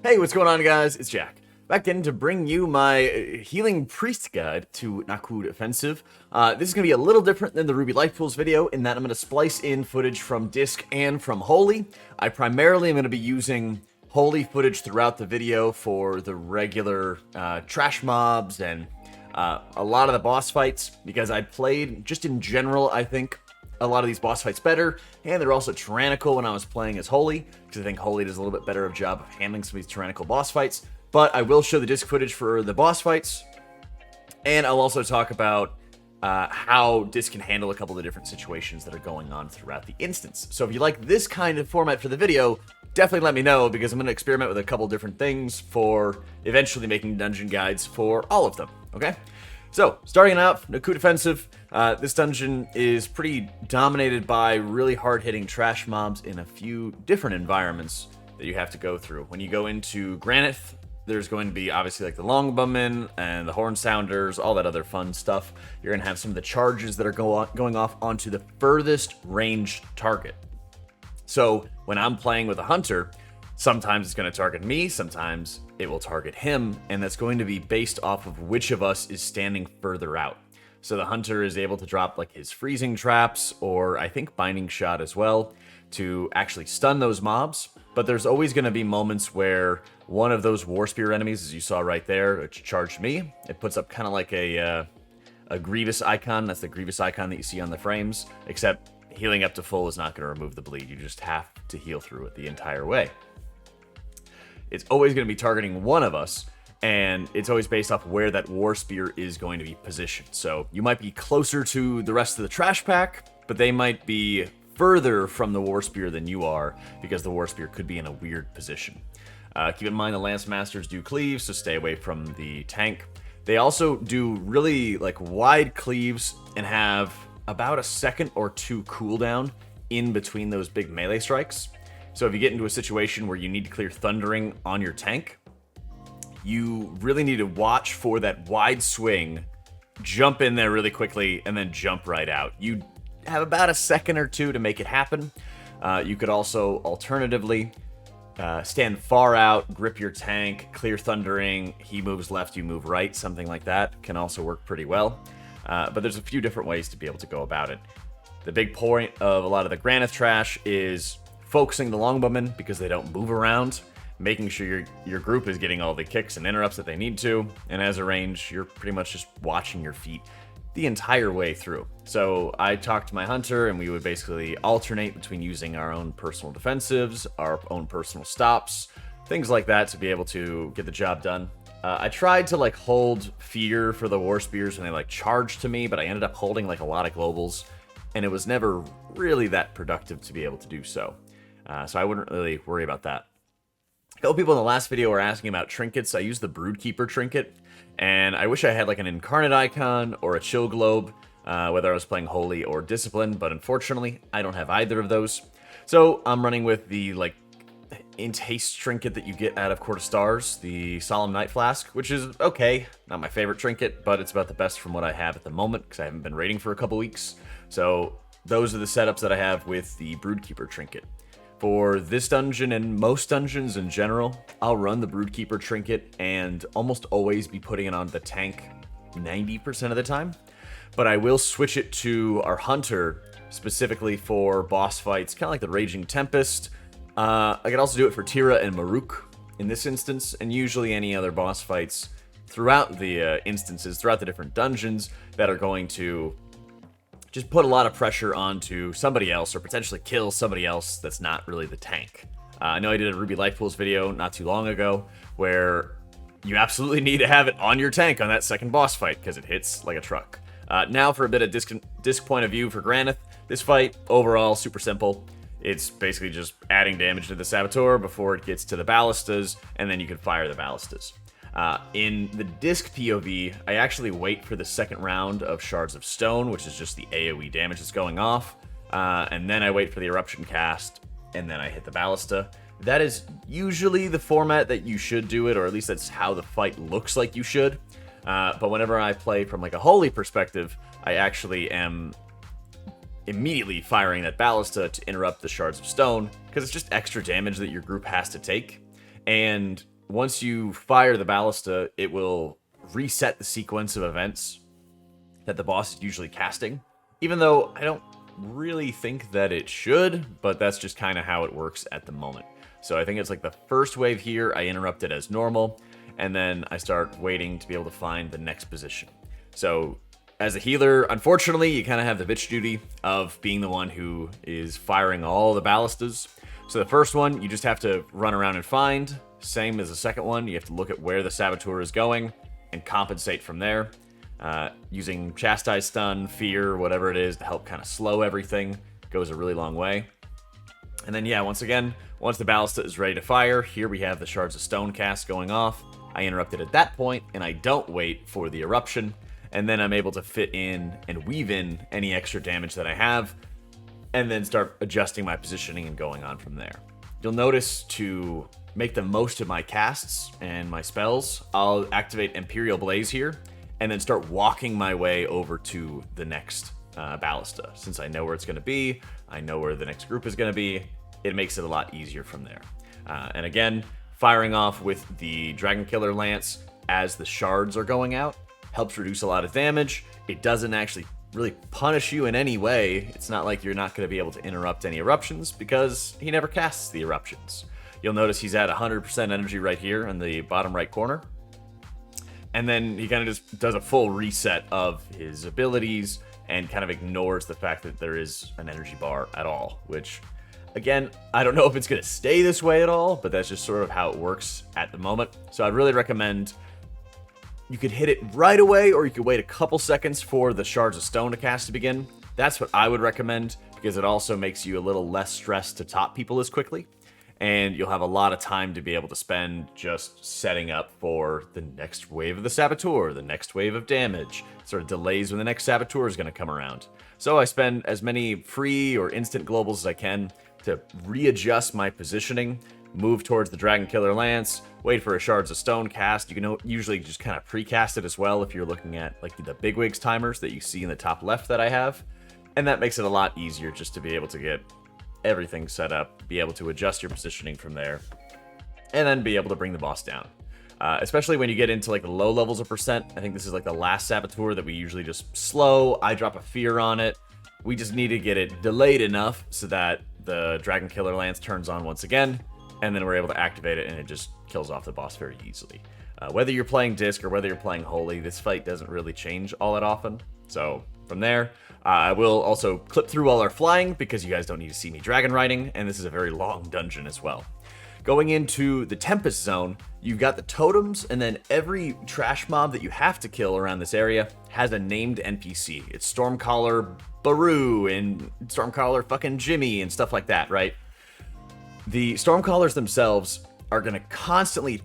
Hey, what's going on, guys? It's Jack. Back in to bring you my healing priest guide to Nokhud Offensive. This is going to be a little different than the Ruby Life Pools video in that I'm going to splice in footage from Disc and from Holy. I primarily am going to be using Holy footage throughout the video for the regular trash mobs and a lot of the boss fights, because I played, just in general, I think, a lot of these boss fights better, and they're also tyrannical when I was playing as Holy, because I think Holy does a little bit better of a job of handling some of these tyrannical boss fights. But I will show the disc footage for the boss fights, and I'll also talk about how disc can handle a couple of different situations that are going on throughout the instance. So if you like this kind of format for the video, definitely let me know, because I'm going to experiment with a couple different things for eventually making dungeon guides for all of them, okay? So, starting out, Nokhud Offensive. This dungeon is pretty dominated by really hard-hitting trash mobs in a few different environments that you have to go through. When you go into Granith, there's going to be obviously like the Longbowmen and the Horn Sounders, all that other fun stuff. You're going to have some of the charges that are going off onto the furthest ranged target. So, when I'm playing with a Hunter, sometimes it's going to target me, sometimes it will target him, and that's going to be based off of which of us is standing further out. So the Hunter is able to drop like his freezing traps, or I think binding shot as well, to actually stun those mobs. But there's always going to be moments where one of those War Spear enemies, as you saw right there, which charged me, it puts up kind of like a Grievous icon. That's the Grievous icon that you see on the frames, except healing up to full is not going to remove the bleed. You just have to heal through it the entire way. It's always going to be targeting one of us, and it's always based off where that War Spear is going to be positioned. So you might be closer to the rest of the trash pack, but they might be further from the War Spear than you are, because the War Spear could be in a weird position. Keep in mind the Lance Masters do cleave, so stay away from the tank. They also do really like wide cleaves and have about a second or two cooldown in between those big melee strikes. So if you get into a situation where you need to clear Thundering on your tank, you really need to watch for that wide swing, jump in there really quickly, and then jump right out. You have about a second or two to make it happen. You could also, alternatively, stand far out, grip your tank, clear Thundering, he moves left, you move right, something like that can also work pretty well. But there's a few different ways to be able to go about it. The big point of a lot of the Granith trash is focusing the Longbowmen because they don't move around, making sure your group is getting all the kicks and interrupts that they need to, and as a range, you're pretty much just watching your feet the entire way through. So I talked to my Hunter, and we would basically alternate between using our own personal defensives, our own personal stops, things like that to be able to get the job done. I tried to like hold fear for the War Spears when they like charged to me, but I ended up holding like a lot of globals, and it was never really that productive to be able to do so. So I wouldn't really worry about that. A couple people in the last video were asking about trinkets. I used the Broodkeeper trinket, and I wish I had like an Incarnate icon or a Chill Globe, whether I was playing Holy or Discipline, but unfortunately, I don't have either of those. So I'm running with the like Int Haste trinket that you get out of Court of Stars, the Solemn Night Flask, which is okay. Not my favorite trinket, but it's about the best from what I have at the moment, because I haven't been raiding for a couple weeks. So those are the setups that I have with the Broodkeeper trinket. For this dungeon and most dungeons in general, I'll run the Broodkeeper trinket and almost always be putting it on the tank 90% of the time. But I will switch it to our Hunter specifically for boss fights, kind of like the Raging Tempest. I can also do it for Tira and Marook in this instance, and usually any other boss fights throughout the instances, throughout the different dungeons that are going to just put a lot of pressure onto somebody else, or potentially kill somebody else that's not really the tank. I know I did a Ruby Life Pools video not too long ago where you absolutely need to have it on your tank on that second boss fight because it hits like a truck. Now for a bit of disc point of view for Granith. This fight, overall, super simple. It's basically just adding damage to the Saboteur before it gets to the ballistas, and then you can fire the ballistas. In the disc POV, I actually wait for the second round of Shards of Stone, which is just the AoE damage that's going off, and then I wait for the Eruption cast, and then I hit the ballista. That is usually the format that you should do it, or at least that's how the fight looks like you should. But whenever I play from like a Holy perspective, I actually am immediately firing that ballista to interrupt the Shards of Stone, because it's just extra damage that your group has to take. And once you fire the ballista, it will reset the sequence of events that the boss is usually casting. Even though I don't really think that it should, but that's just kind of how it works at the moment. So I think it's like the first wave here, I interrupt it as normal, and then I start waiting to be able to find the next position. So as a healer, unfortunately, you kind of have the bitch duty of being the one who is firing all the ballistas. So the first one, you just have to run around and find. Same as the second one, you have to look at where the saboteur is going and compensate from there. Using Chastise Stun, Fear, whatever it is to help kind of slow everything goes a really long way. And then yeah, once again, once the ballista is ready to fire, here we have the Shards of Stone cast going off. I interrupt it at that point, and I don't wait for the eruption, and then I'm able to fit in and weave in any extra damage that I have, and then start adjusting my positioning and going on from there. You'll notice to make the most of my casts and my spells, I'll activate Imperial Blaze here, and then start walking my way over to the next ballista. Since I know where it's going to be, I know where the next group is going to be, it makes it a lot easier from there. And again, firing off with the Dragon Killer Lance as the shards are going out helps reduce a lot of damage. It doesn't actually really punish you in any way. It's not like you're not going to be able to interrupt any eruptions because he never casts the eruptions. You'll notice he's at 100% energy right here in the bottom right corner. And then he kind of just does a full reset of his abilities and kind of ignores the fact that there is an energy bar at all, which, again, I don't know if it's going to stay this way at all, but that's just sort of how it works at the moment. So I'd really recommend you could hit it right away, or you could wait a couple seconds for the Shards of Stone to cast to begin. That's what I would recommend, because it also makes you a little less stressed to top people as quickly. And you'll have a lot of time to be able to spend just setting up for the next wave of the Saboteur, the next wave of damage, sort of delays when the next Saboteur is going to come around. So I spend as many free or instant globals as I can to readjust my positioning, move towards the Dragon Killer Lance, wait for a Shards of Stone cast. You can usually just kind of precast it as well if you're looking at like the Bigwigs timers that you see in the top left that I have. And that makes it a lot easier just to be able to get everything set up, be able to adjust your positioning from there, and then be able to bring the boss down. Especially when you get into like the low levels of percent. I think this is like the last Saboteur that we usually just slow. I drop a Fear on it. We just need to get it delayed enough so that the Dragon Killer Lance turns on once again, and then we're able to activate it, and it just kills off the boss very easily. Whether you're playing Disc or whether you're playing Holy, this fight doesn't really change all that often. So from there, I will also clip through all our flying because you guys don't need to see me dragon riding, and this is a very long dungeon as well. Going into the Tempest zone, you've got the totems, and then every trash mob that you have to kill around this area has a named NPC. It's Stormcaller Baru and Stormcaller fucking Jimmy and stuff like that, right? The Stormcallers themselves are going to constantly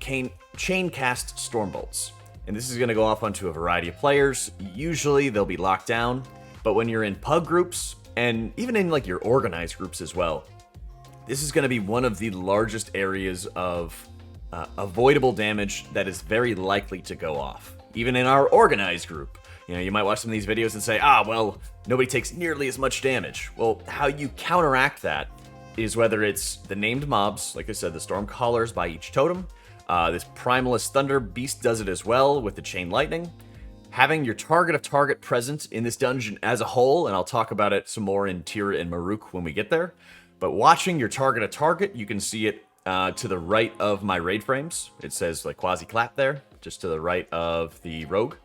chain cast Stormbolts, and this is going to go off onto a variety of players. Usually they'll be locked down, but when you're in pug groups, and even in like your organized groups as well, this is going to be one of the largest areas of avoidable damage that is very likely to go off. Even in our organized group, you know, you might watch some of these videos and say, well, nobody takes nearly as much damage. Well, how you counteract that is whether it's the named mobs, like I said, the Stormcallers by each totem. This Primalist Thunder Beast does it as well with the Chain Lightning. Having your target of target present in this dungeon as a whole, and I'll talk about it some more in Tira and Marook when we get there. But watching your target of target, you can see it to the right of my raid frames. It says like quasi-clap there, just to the right of the rogue.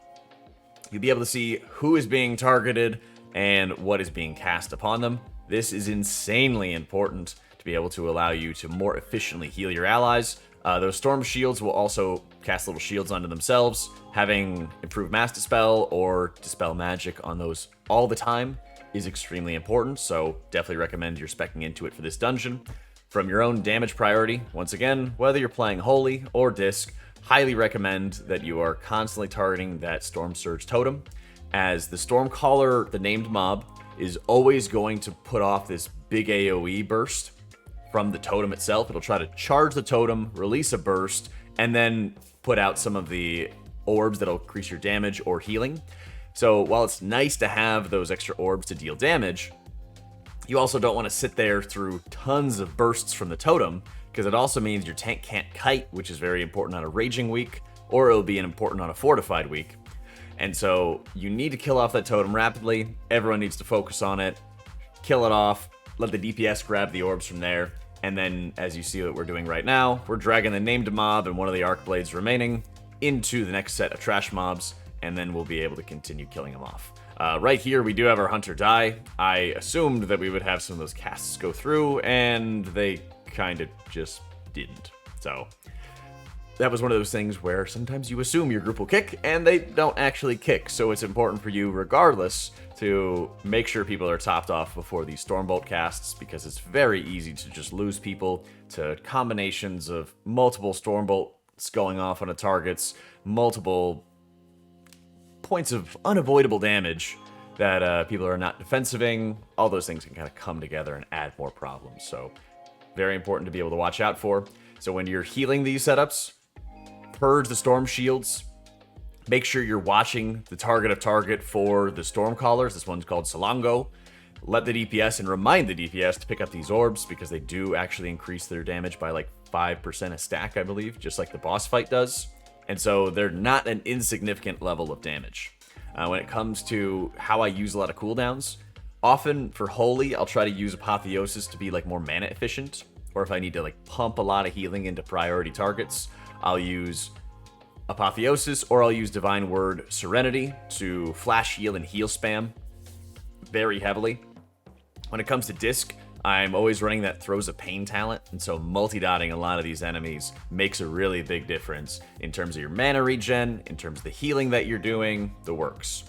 You'll be able to see who is being targeted and what is being cast upon them. This is insanely important to be able to allow you to more efficiently heal your allies. Those storm shields will also cast little shields onto themselves. Having improved mass dispel or dispel magic on those all the time is extremely important, so definitely recommend you're speccing into it for this dungeon. From your own damage priority, once again, whether you're playing Holy or Disc, highly recommend that you are constantly targeting that Storm Surge totem, as the Stormcaller, the named mob, is always going to put off this big AoE burst from the totem itself. It'll try to charge the totem, release a burst, and then put out some of the orbs that'll increase your damage or healing. So while it's nice to have those extra orbs to deal damage, You also don't want to sit there through tons of bursts from the totem, because it also means your tank can't kite, which is very important on a raging week, or it'll be important on a fortified week. And so you need to kill off that totem rapidly. Everyone needs to focus on it, kill it off, let the DPS grab the orbs from there, and then, as you see what we're doing right now, we're dragging the named mob and one of the arc blades remaining into the next set of trash mobs, and then we'll be able to continue killing them off. Right here, we do have our hunter die. I assumed that we would have some of those casts go through, and they kind of just didn't. So that was one of those things where sometimes you assume your group will kick, and they don't actually kick. So it's important for you, regardless, to make sure people are topped off before these Stormbolt casts, because it's very easy to just lose people to combinations of multiple Stormbolts going off on a targets, multiple points of unavoidable damage that people are not defensiving. All those things can kind of come together and add more problems. So very important to be able to watch out for. So when you're healing these setups, purge the storm shields. Make sure you're watching the target of target for the storm callers. This one's called Salongo. Let the DPS and remind the DPS to pick up these orbs, because they do actually increase their damage by like 5% a stack, I believe, just like the boss fight does. And so they're not an insignificant level of damage. When it comes to how I use a lot of cooldowns, often for Holy, I'll try to use Apotheosis to be like more mana efficient. Or if I need to like pump a lot of healing into priority targets, I'll use Apotheosis, or I'll use Divine Word Serenity to flash heal and heal spam very heavily. When it comes to Disc, I'm always running that Throws of Pain talent, and so multi-dotting a lot of these enemies makes a really big difference in terms of your mana regen, in terms of the healing that you're doing, the works.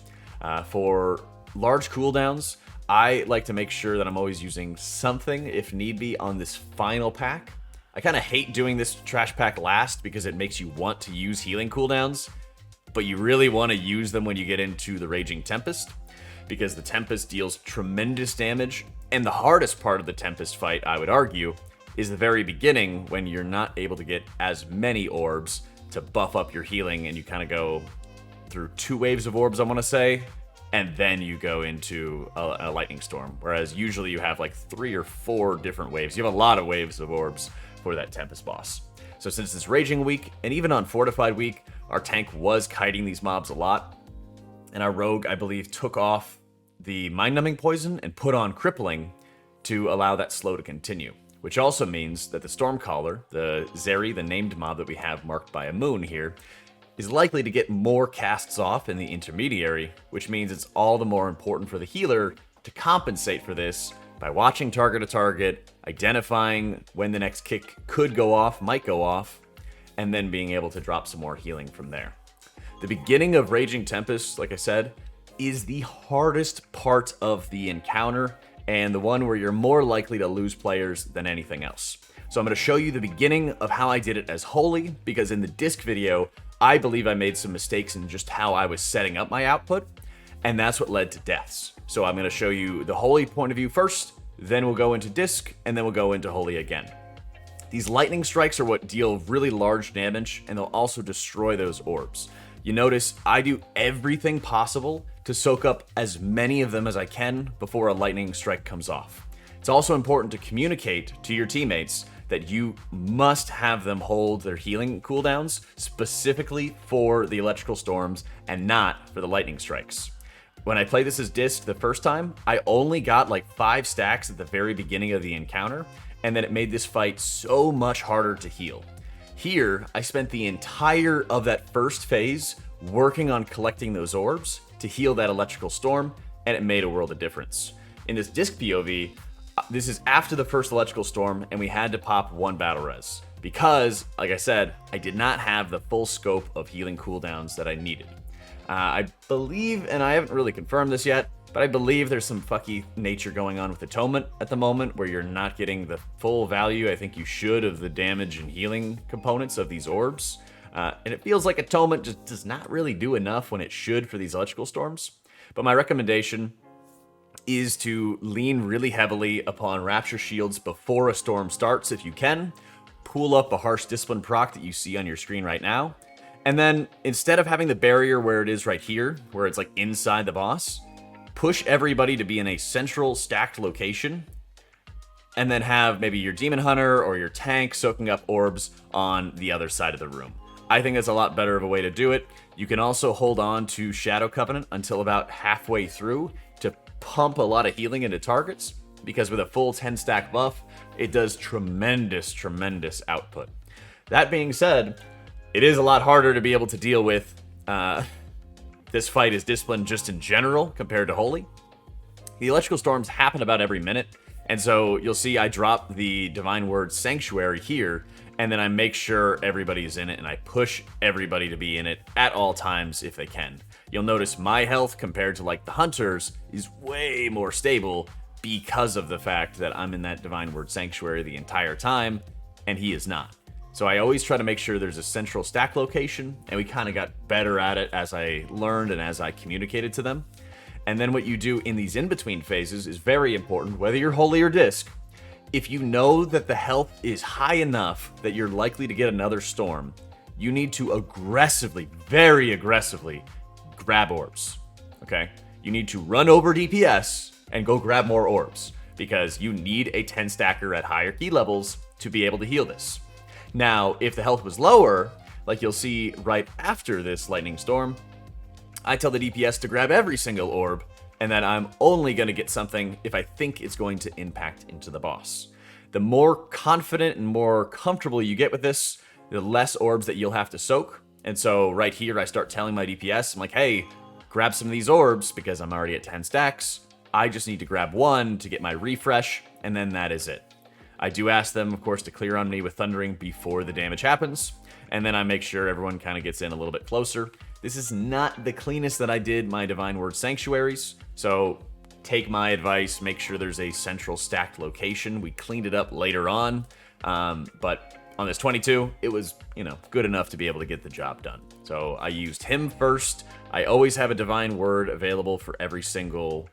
For large cooldowns, I like to make sure that I'm always using something, if need be, on this final pack. I kind of hate doing this trash pack last because it makes you want to use healing cooldowns, but you really want to use them when you get into the Raging Tempest, because the Tempest deals tremendous damage, and the hardest part of the Tempest fight, I would argue, is the very beginning when you're not able to get as many orbs to buff up your healing, and you kind of go through 2 waves of orbs, I want to say, and then you go into a lightning storm, whereas usually you have like 3 or 4 different waves. You have a lot of waves of orbs for that Tempest boss. So since it's Raging week, and even on Fortified week, our tank was kiting these mobs a lot, and our rogue, I believe, took off the mind-numbing poison and put on crippling to allow that slow to continue. Which also means that the Stormcaller, the Zeri, the named mob that we have marked by a moon here, is likely to get more casts off in the intermediary, which means it's all the more important for the healer to compensate for this by watching target to target, identifying when the next kick could go off, might go off, and then being able to drop some more healing from there. The beginning of Raging Tempest, like I said, is the hardest part of the encounter, and the one where you're more likely to lose players than anything else. So I'm going to show you the beginning of how I did it as Holy, because in the Disc video, I believe I made some mistakes in just how I was setting up my output, and that's what led to deaths. So I'm going to show you the Holy point of view first, then we'll go into Disc, and then we'll go into Holy again. These lightning strikes are what deal really large damage, and they'll also destroy those orbs. You notice I do everything possible to soak up as many of them as I can before a lightning strike comes off. It's also important to communicate to your teammates that you must have them hold their healing cooldowns specifically for the electrical storms and not for the lightning strikes. When I played this as Disc the first time, I only got like 5 stacks at the very beginning of the encounter, and then it made this fight so much harder to heal. Here, I spent the entire of that first phase working on collecting those orbs to heal that electrical storm, and it made a world of difference. In this Disc POV, this is after the first electrical storm, and we had to pop 1 battle res, because, like I said, I did not have the full scope of healing cooldowns that I needed. I believe, and I haven't really confirmed this yet, but I believe there's some fucky nature going on with Atonement at the moment, where you're not getting the full value I think you should of the damage and healing components of these orbs. And it feels like Atonement just does not really do enough when it should for these electrical storms. But my recommendation is to lean really heavily upon Rapture Shields before a storm starts if you can. Pull up a Harsh Discipline proc that you see on your screen right now. And then, instead of having the barrier where it is right here, where it's like inside the boss, push everybody to be in a central stacked location, and then have maybe your Demon Hunter or your tank soaking up orbs on the other side of the room. I think that's a lot better of a way to do it. You can also hold on to Shadow Covenant until about halfway through to pump a lot of healing into targets, because with a full 10 stack buff, it does tremendous, tremendous output. That being said, it is a lot harder to be able to deal with this fight as Discipline just in general compared to Holy. The electrical storms happen about every minute, and so you'll see I drop the Divine Word Sanctuary here, and then I make sure everybody's in it, and I push everybody to be in it at all times if they can. You'll notice my health compared to like the Hunters is way more stable because of the fact that I'm in that Divine Word Sanctuary the entire time, and he is not. So I always try to make sure there's a central stack location, and we kind of got better at it as I learned and as I communicated to them. And then what you do in these in-between phases is very important, whether you're Holy or Disc. If you know that the health is high enough that you're likely to get another storm, you need to aggressively, very aggressively, grab orbs, okay? You need to run over DPS and go grab more orbs, because you need a 10 stacker at higher key levels to be able to heal this. Now, if the health was lower, like you'll see right after this lightning storm, I tell the DPS to grab every single orb, and that I'm only going to get something if I think it's going to impact into the boss. The more confident and more comfortable you get with this, the less orbs that you'll have to soak. And so right here, I start telling my DPS, I'm like, hey, grab some of these orbs because I'm already at 10 stacks. I just need to grab one to get my refresh, and then that is it. I do ask them, of course, to clear on me with Thundering before the damage happens, and then I make sure everyone kind of gets in a little bit closer. This is not the cleanest that I did my Divine Word Sanctuaries, so take my advice, make sure there's a central stacked location. We cleaned it up later on, but on this 22, it was, good enough to be able to get the job done. So I used him first. I always have a Divine Word available for every single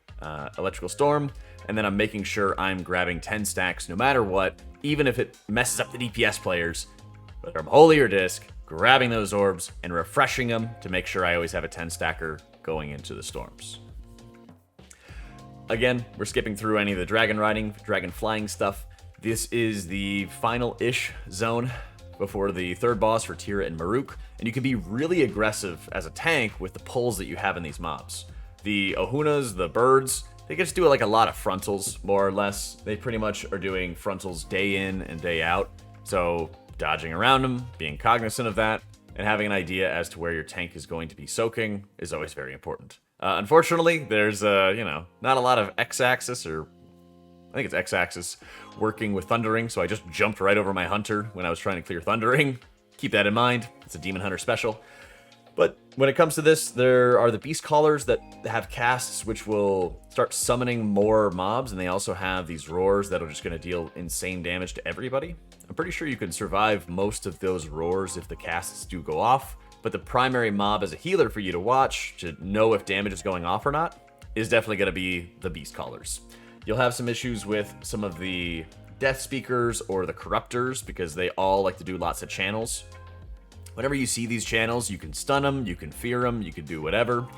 electrical storm, and then I'm making sure I'm grabbing 10 stacks no matter what, even if it messes up the DPS players, whether I'm Holy or Disc, grabbing those orbs and refreshing them to make sure I always have a 10 stacker going into the storms. Again, we're skipping through any of the dragon riding, dragon flying stuff. This is the final-ish zone before the third boss for Tira and Marook, and you can be really aggressive as a tank with the pulls that you have in these mobs. The Ohunas, the birds, they just do like a lot of frontals, more or less. They pretty much are doing frontals day in and day out, so dodging around them, being cognizant of that, and having an idea as to where your tank is going to be soaking is always very important. Unfortunately, there's, not a lot of X-axis, or I think it's X-axis, working with Thundering, so I just jumped right over my Hunter when I was trying to clear Thundering. Keep that in mind. It's a Demon Hunter special. But when it comes to this, there are the Beast Callers that have casts which will start summoning more mobs, and they also have these roars that are just going to deal insane damage to everybody. I'm pretty sure you can survive most of those roars if the casts do go off, but the primary mob as a healer for you to watch to know if damage is going off or not is definitely going to be the Beast Callers. You'll have some issues with some of the Death Speakers or the Corruptors because they all like to do lots of channels. Whenever you see these channels, you can stun them, you can fear them, you can do whatever.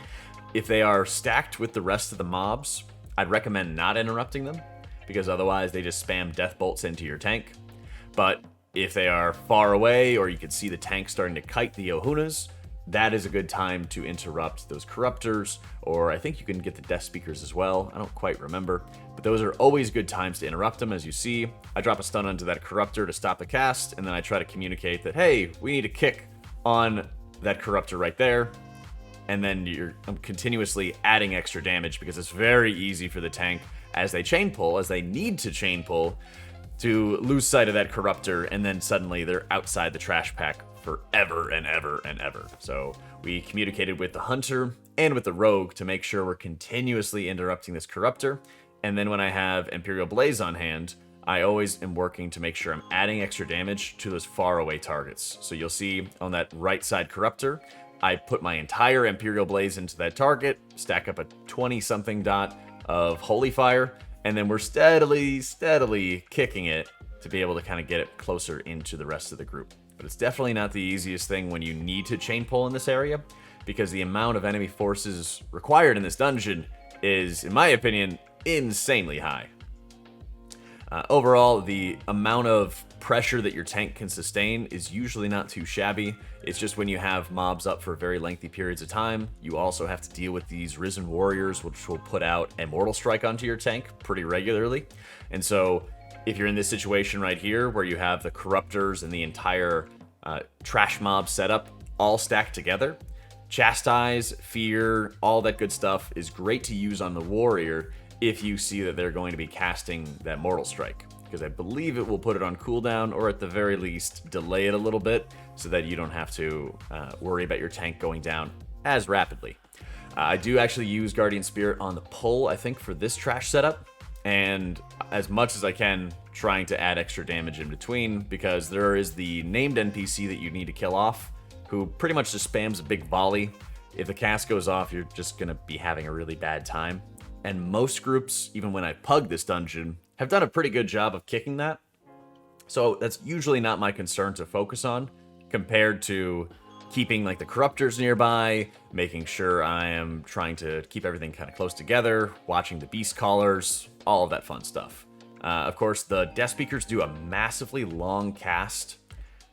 If they are stacked with the rest of the mobs, I'd recommend not interrupting them, because otherwise they just spam death bolts into your tank. But if they are far away, or you can see the tank starting to kite the Ohunas, that is a good time to interrupt those Corruptors, or I think you can get the Death Speakers as well. I don't quite remember, but those are always good times to interrupt them. As you see, I drop a stun onto that Corruptor to stop the cast, and then I try to communicate that, hey, we need a kick on that Corruptor right there, and then I'm continuously adding extra damage because it's very easy for the tank, as they chain pull, as they need to chain pull, to lose sight of that Corruptor, and then suddenly they're outside the trash pack forever and ever and ever. So we communicated with the Hunter and with the Rogue to make sure we're continuously interrupting this Corruptor, and then when I have Imperial Blaze on hand, I always am working to make sure I'm adding extra damage to those far away targets. So you'll see on that right side Corruptor, I put my entire Imperial Blaze into that target, stack up a 20-something dot of Holy Fire, and then we're steadily kicking it to be able to kind of get it closer into the rest of the group. But it's definitely not the easiest thing when you need to chain pull in this area, because the amount of enemy forces required in this dungeon is, in my opinion, insanely high. Overall, the amount of pressure that your tank can sustain is usually not too shabby. It's just when you have mobs up for very lengthy periods of time, you also have to deal with these Risen Warriors, which will put out a Mortal Strike onto your tank pretty regularly. And so if you're in this situation right here, where you have the Corruptors and the entire trash mob setup all stacked together, Chastise, Fear, all that good stuff is great to use on the Warrior if you see that they're going to be casting that Mortal Strike, because I believe it will put it on cooldown, or at the very least delay it a little bit so that you don't have to worry about your tank going down as rapidly. I do actually use Guardian Spirit on the pull, I think, for this trash setup, and as much as I can, trying to add extra damage in between, because there is the named NPC that you need to kill off, who pretty much just spams a big volley. If the cast goes off, you're just going to be having a really bad time. And most groups, even when I pug this dungeon, have done a pretty good job of kicking that. So that's usually not my concern to focus on, compared to keeping like the Corruptors nearby, making sure I am trying to keep everything kind of close together, watching the Beast Callers, all of that fun stuff. Of course, the Death Speakers do a massively long cast,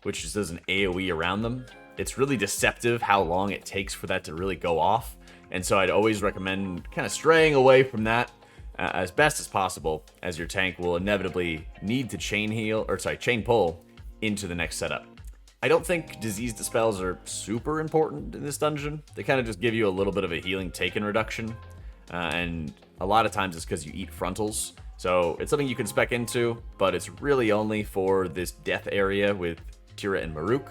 which just does an AoE around them. It's really deceptive how long it takes for that to really go off. And so I'd always recommend kind of straying away from that as best as possible, as your tank will inevitably need to chain pull into the next setup. I don't think disease dispels are super important in this dungeon. They kind of just give you a little bit of a healing taken reduction, and a lot of times it's because you eat frontals. So it's something you can spec into, but it's really only for this death area with Tira and Marook.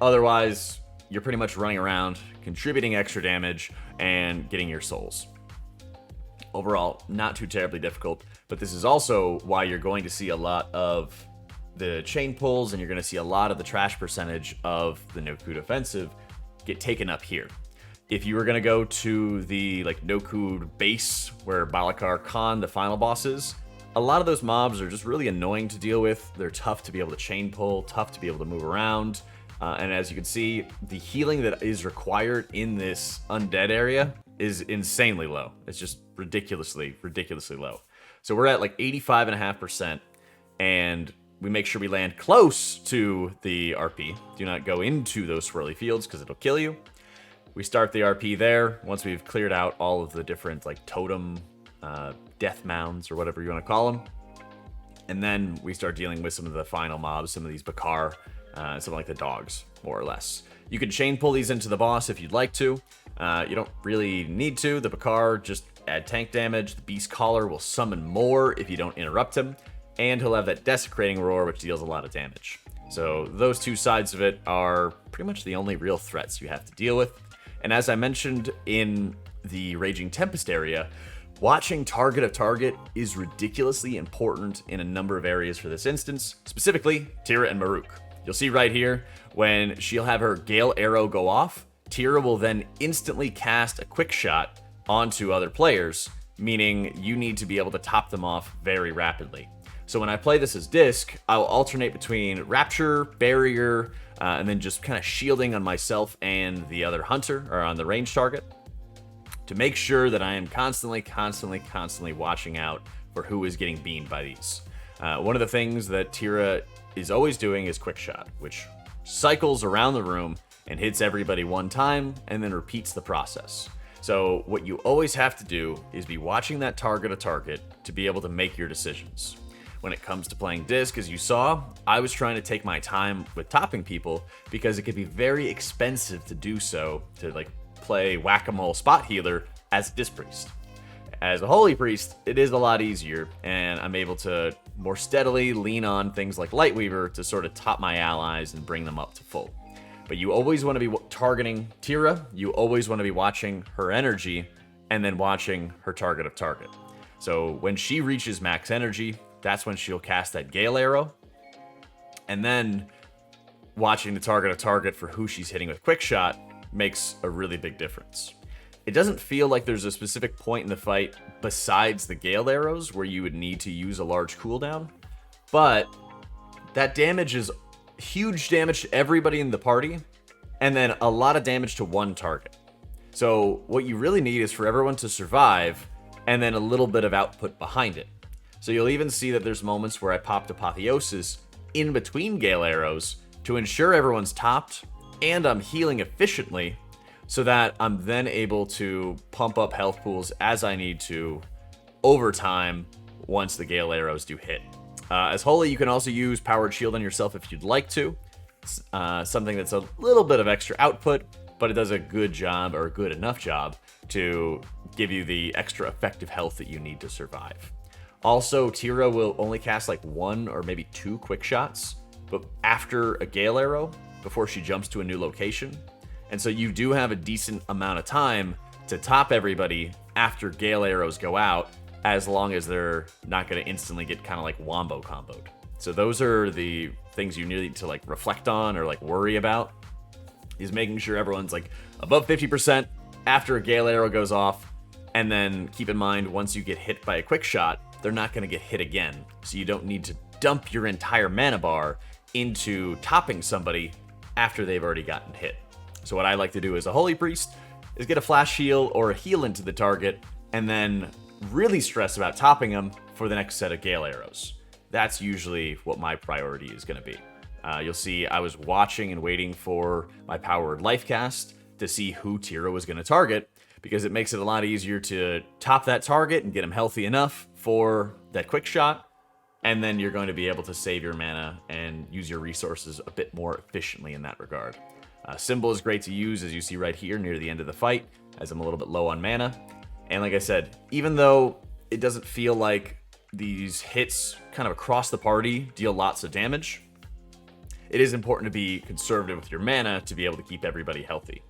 Otherwise, you're pretty much running around, contributing extra damage, and getting your souls. Overall, not too terribly difficult, but this is also why you're going to see a lot of the chain pulls, and you're going to see a lot of the trash percentage of the Nokhud Offensive get taken up here. If you were going to go to the Nokhud base, where Balakar Khan, the final boss, is, a lot of those mobs are just really annoying to deal with. They're tough to be able to chain pull, tough to be able to move around. And as you can see, the healing that is required in this undead area is insanely low. It's just ridiculously low. So we're at 85.5%, and we make sure we land close to the RP. Do not go into those swirly fields because it'll kill you. We start the RP there once we've cleared out all of the different totem death mounds, or whatever you want to call them. And then we start dealing with some of the final mobs, some of these Bakar, something like the dogs, more or less. You can chain pull these into the boss if you'd like to. You don't really need to. The Bakar just add tank damage. The Beast Caller will summon more if you don't interrupt him. And he'll have that Desecrating Roar, which deals a lot of damage. So those two sides of it are pretty much the only real threats you have to deal with. And as I mentioned in the Raging Tempest area, watching target of target is ridiculously important in a number of areas for this instance, specifically Tira and Marook. You'll see right here, when she'll have her Gale Arrow go off, Tira will then instantly cast a quick shot onto other players, meaning you need to be able to top them off very rapidly. So when I play this as Disc, I'll alternate between Rapture, Barrier, and then just kind of shielding on myself and the other hunter, or on the range target, to make sure that I am constantly watching out for who is getting beamed by these. One of the things that Tira is always doing is Quick Shot, which cycles around the room and hits everybody one time and then repeats the process. So what you always have to do is be watching that target of target to be able to make your decisions. When it comes to playing Disc, as you saw, I was trying to take my time with topping people because it could be very expensive to do so, to play whack-a-mole spot healer as a Disc Priest. As a Holy Priest, it is a lot easier, and I'm able to more steadily lean on things like Lightweaver to sort of top my allies and bring them up to full. But you always want to be targeting Tira, you always want to be watching her energy, and then watching her target of target. So when she reaches max energy, that's when she'll cast that Gale Arrow, and then watching the target of target for who she's hitting with Quick Shot makes a really big difference. It doesn't feel like there's a specific point in the fight besides the Gale Arrows where you would need to use a large cooldown, but that damage is huge damage to everybody in the party, and then a lot of damage to one target. So what you really need is for everyone to survive, and then a little bit of output behind it. So you'll even see that there's moments where I popped Apotheosis in between Gale Arrows to ensure everyone's topped and I'm healing efficiently so that I'm then able to pump up health pools as I need to over time once the Gale Arrows do hit. As Holy, you can also use Powered Shield on yourself if you'd like to. Something that's a little bit of extra output, but it does a good job, or a good enough job, to give you the extra effective health that you need to survive. Also, Tira will only cast like 1 or maybe 2 quick shots, but after a Gale Arrow, before she jumps to a new location. And so you do have a decent amount of time to top everybody after Gale Arrows go out, as long as they're not going to instantly get kind of like wombo comboed. So those are the things you need to like reflect on or like worry about, is making sure everyone's like above 50% after a Gale Arrow goes off. And then keep in mind, once you get hit by a quick shot, they're not going to get hit again. So you don't need to dump your entire mana bar into topping somebody after they've already gotten hit. So what I like to do as a Holy Priest is get a flash heal or a heal into the target, and then really stress about topping them for the next set of Gale Arrows. That's usually what my priority is going to be. You'll see I was watching and waiting for my powered life cast to see who Tira was going to target, because it makes it a lot easier to top that target and get him healthy enough for that quick shot, and then you're going to be able to save your mana and use your resources a bit more efficiently in that regard. Symbol is great to use, as you see right here near the end of the fight, as I'm a little bit low on mana. And like I said, even though it doesn't feel like these hits kind of across the party deal lots of damage, it is important to be conservative with your mana to be able to keep everybody healthy.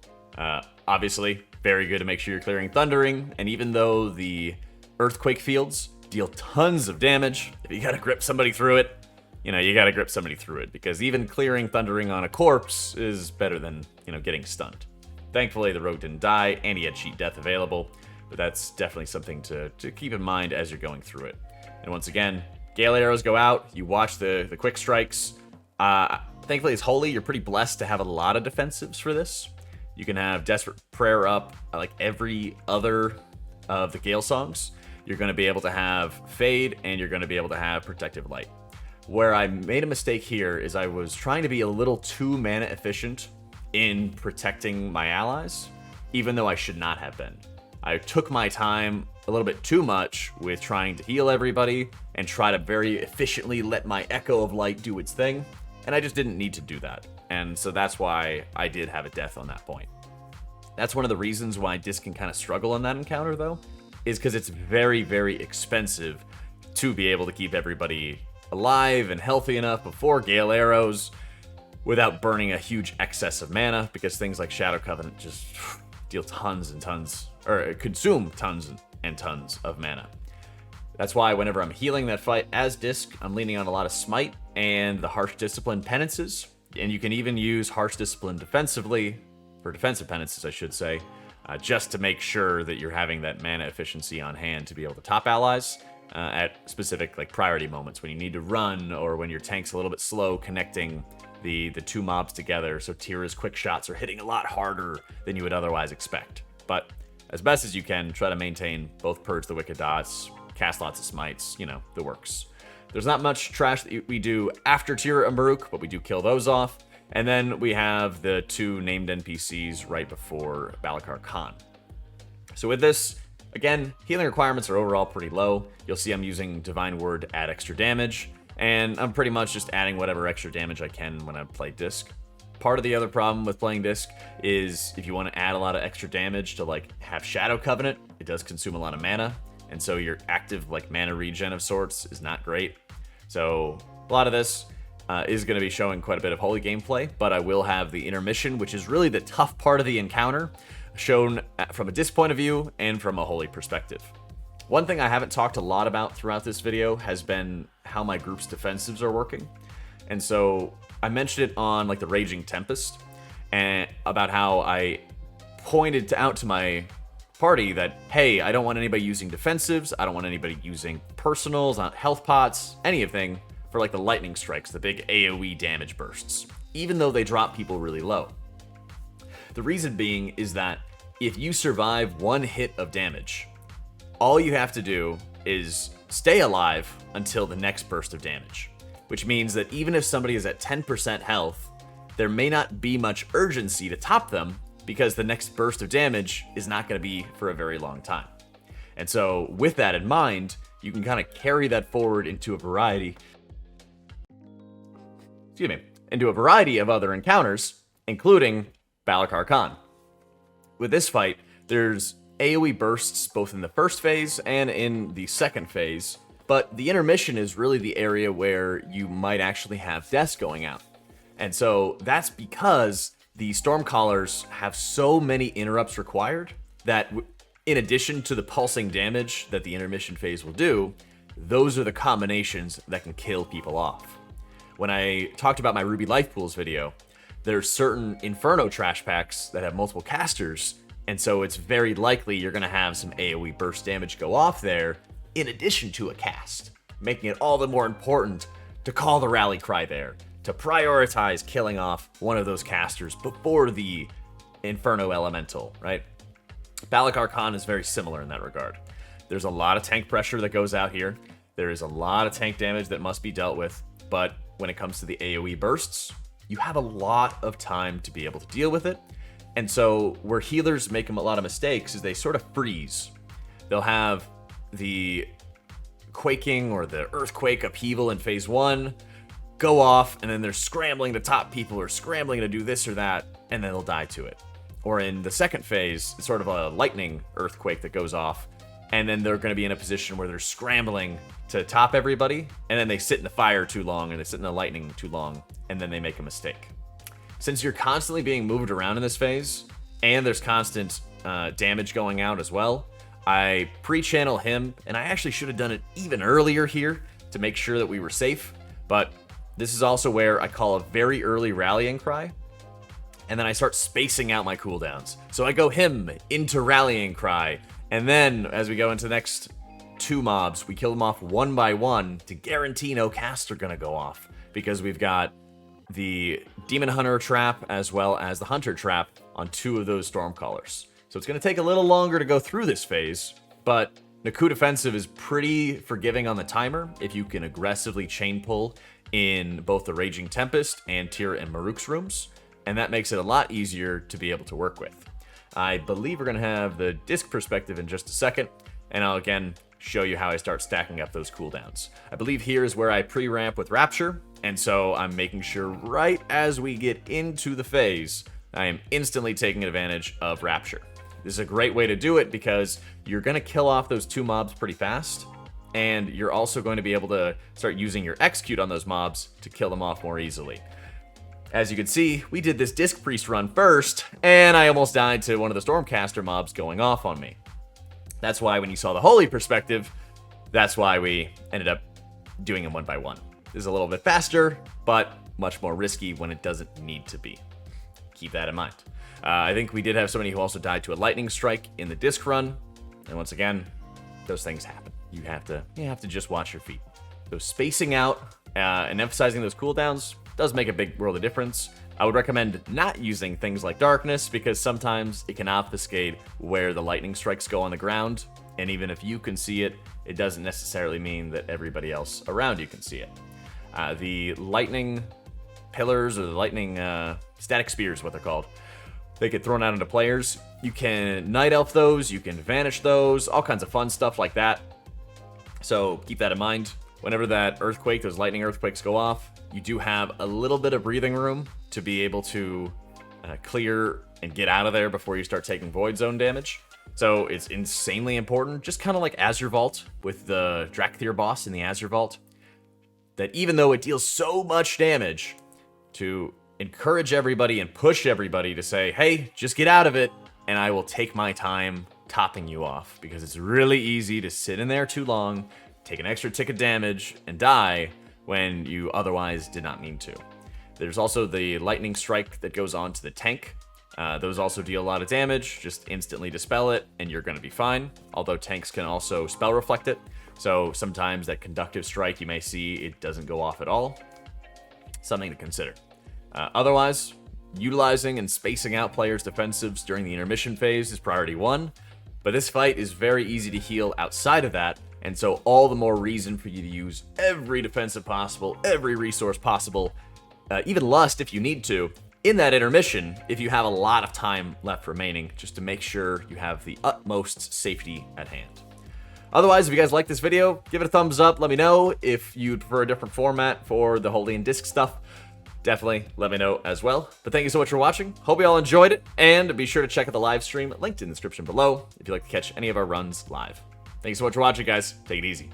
Obviously, very good to make sure you're clearing Thundering, and even though the Earthquake fields deal tons of damage, if you gotta grip somebody through it, you gotta grip somebody through it, because even clearing Thundering on a corpse is better than, getting stunned. Thankfully, the rogue didn't die, and he had cheat death available, but that's definitely something to keep in mind as you're going through it. And once again, Gale Arrows go out, you watch the quick strikes. Thankfully, as Holy, you're pretty blessed to have a lot of defensives for this. You can have Desperate Prayer up like every other of the Gale songs. You're going to be able to have Fade, and you're going to be able to have Protective Light. Where I made a mistake here is I was trying to be a little too mana efficient in protecting my allies, even though I should not have been. I took my time a little bit too much with trying to heal everybody and try to very efficiently let my Echo of Light do its thing, and I just didn't need to do that. And so that's why I did have a death on that point. That's one of the reasons why Disc can kind of struggle on that encounter, though, is because it's very, very expensive to be able to keep everybody alive and healthy enough before Gale Arrows without burning a huge excess of mana, because things like Shadow Covenant just deal tons and tons, or consume tons and tons of mana. That's why whenever I'm healing that fight as Disc, I'm leaning on a lot of Smite and the Harsh Discipline penances, and you can even use Harsh Discipline defensively, for defensive penances I should say, just to make sure that you're having that mana efficiency on hand to be able to top allies at specific like priority moments when you need to run, or when your tank's a little bit slow connecting the two mobs together, so Tira's quick shots are hitting a lot harder than you would otherwise expect. But as best as you can, try to maintain both Purge the Wicked Dots, cast lots of Smites, the works. There's not much trash that we do after Tira and Marook, but we do kill those off. And then we have the 2 named NPCs right before Balakar Khan. So with this, again, healing requirements are overall pretty low. You'll see I'm using Divine Word to add extra damage, and I'm pretty much just adding whatever extra damage I can when I play Disc. Part of the other problem with playing Disc is if you want to add a lot of extra damage to like have Shadow Covenant, it does consume a lot of mana, and so your active like mana regen of sorts is not great. So a lot of this is going to be showing quite a bit of Holy gameplay, but I will have the intermission, which is really the tough part of the encounter, shown from a Disc point of view and from a Holy perspective. One thing I haven't talked a lot about throughout this video has been how my group's defensives are working. And so I mentioned it on like the Raging Tempest, and about how I pointed out to my party that, hey, I don't want anybody using defensives, I don't want anybody using personals, not health pots, anything for like the lightning strikes, the big AoE damage bursts, even though they drop people really low. The reason being is that if you survive one hit of damage, all you have to do is stay alive until the next burst of damage, which means that even if somebody is at 10% health, there may not be much urgency to top them because the next burst of damage is not going to be for a very long time. And so with that in mind, you can kind of carry that forward into a variety of other encounters, including Balakar Khan. With this fight, there's AoE bursts both in the first phase and in the second phase, but the intermission is really the area where you might actually have deaths going out. And so that's because the Stormcallers have so many interrupts required that in addition to the pulsing damage that the intermission phase will do, those are the combinations that can kill people off. When I talked about my Ruby Life Pools video, there's certain Inferno trash packs that have multiple casters, and so it's very likely you're going to have some AoE burst damage go off there in addition to a cast, making it all the more important to call the rally cry there, to prioritize killing off one of those casters before the Inferno Elemental, right? Balakar Khan is very similar in that regard. There's a lot of tank pressure that goes out here. There is a lot of tank damage that must be dealt with, but when it comes to the AoE bursts, you have a lot of time to be able to deal with it. And so where healers make a lot of mistakes is they sort of freeze. They'll have the quaking or the earthquake upheaval in phase 1 go off, and then they're scrambling to top people or scrambling to do this or that, and then they'll die to it. Or in the second phase, it's sort of a lightning earthquake that goes off, and then they're going to be in a position where they're scrambling to top everybody, and then they sit in the fire too long, and they sit in the lightning too long, and then they make a mistake. Since you're constantly being moved around in this phase, and there's constant damage going out as well, I pre-channel him, and I actually should have done it even earlier here to make sure that we were safe, but this is also where I call a very early rallying cry, and then I start spacing out my cooldowns. So I go him into rallying cry, and then as we go into the next 2 mobs, we kill them off one by one to guarantee no casts are going to go off, because we've got the Demon Hunter trap as well as the Hunter trap on 2 of those Stormcallers. So it's going to take a little longer to go through this phase, but Nokhud Offensive is pretty forgiving on the timer if you can aggressively chain pull in both the Raging Tempest and Tira and Marook's rooms, and that makes it a lot easier to be able to work with. I believe we're going to have the disc perspective in just a second, and I'll again show you how I start stacking up those cooldowns. I believe here is where I pre-ramp with Rapture, and so I'm making sure right as we get into the phase, I am instantly taking advantage of Rapture. This is a great way to do it because you're going to kill off those 2 mobs pretty fast, and you're also going to be able to start using your execute on those mobs to kill them off more easily. As you can see, we did this Disc Priest run first, and I almost died to one of the Stormcaster mobs going off on me. That's why when you saw the Holy perspective, that's why we ended up doing them one by one. This is a little bit faster, but much more risky when it doesn't need to be. Keep that in mind. I think we did have somebody who also died to a Lightning Strike in the Disc run, and once again, those things happen. You have to just watch your feet. So spacing out and emphasizing those cooldowns does make a big world of difference. I would recommend not using things like Darkness because sometimes it can obfuscate where the lightning strikes go on the ground, and even if you can see it, it doesn't necessarily mean that everybody else around you can see it. The lightning pillars or the lightning static spears, what they're called, they get thrown out into players. You can Night Elf those, you can Vanish those, all kinds of fun stuff like that. So keep that in mind. Whenever that earthquake, those lightning earthquakes go off, you do have a little bit of breathing room to be able to clear and get out of there before you start taking Void Zone damage. So it's insanely important, just kind of like Azure Vault with the Drakthir boss in the Azure Vault, that even though it deals so much damage, to encourage everybody and push everybody to say, hey, just get out of it, and I will take my time topping you off, because it's really easy to sit in there too long, take an extra tick of damage, and die when you otherwise did not mean to. There's also the Lightning Strike that goes on to the tank. Those also deal a lot of damage. Just instantly dispel it, and you're going to be fine. Although tanks can also spell reflect it, so sometimes that Conductive Strike you may see, it doesn't go off at all. Something to consider. Otherwise, utilizing and spacing out players' defensives during the intermission phase is priority 1, But this fight is very easy to heal outside of that, and so all the more reason for you to use every defensive possible, every resource possible, even lust if you need to, in that intermission if you have a lot of time left remaining, just to make sure you have the utmost safety at hand. Otherwise, if you guys like this video, give it a thumbs up. Let me know if you'd prefer a different format for the holding and disc stuff. Definitely let me know as well. But thank you so much for watching. Hope you all enjoyed it. And be sure to check out the live stream linked in the description below if you'd like to catch any of our runs live. Thank you so much for watching, guys. Take it easy.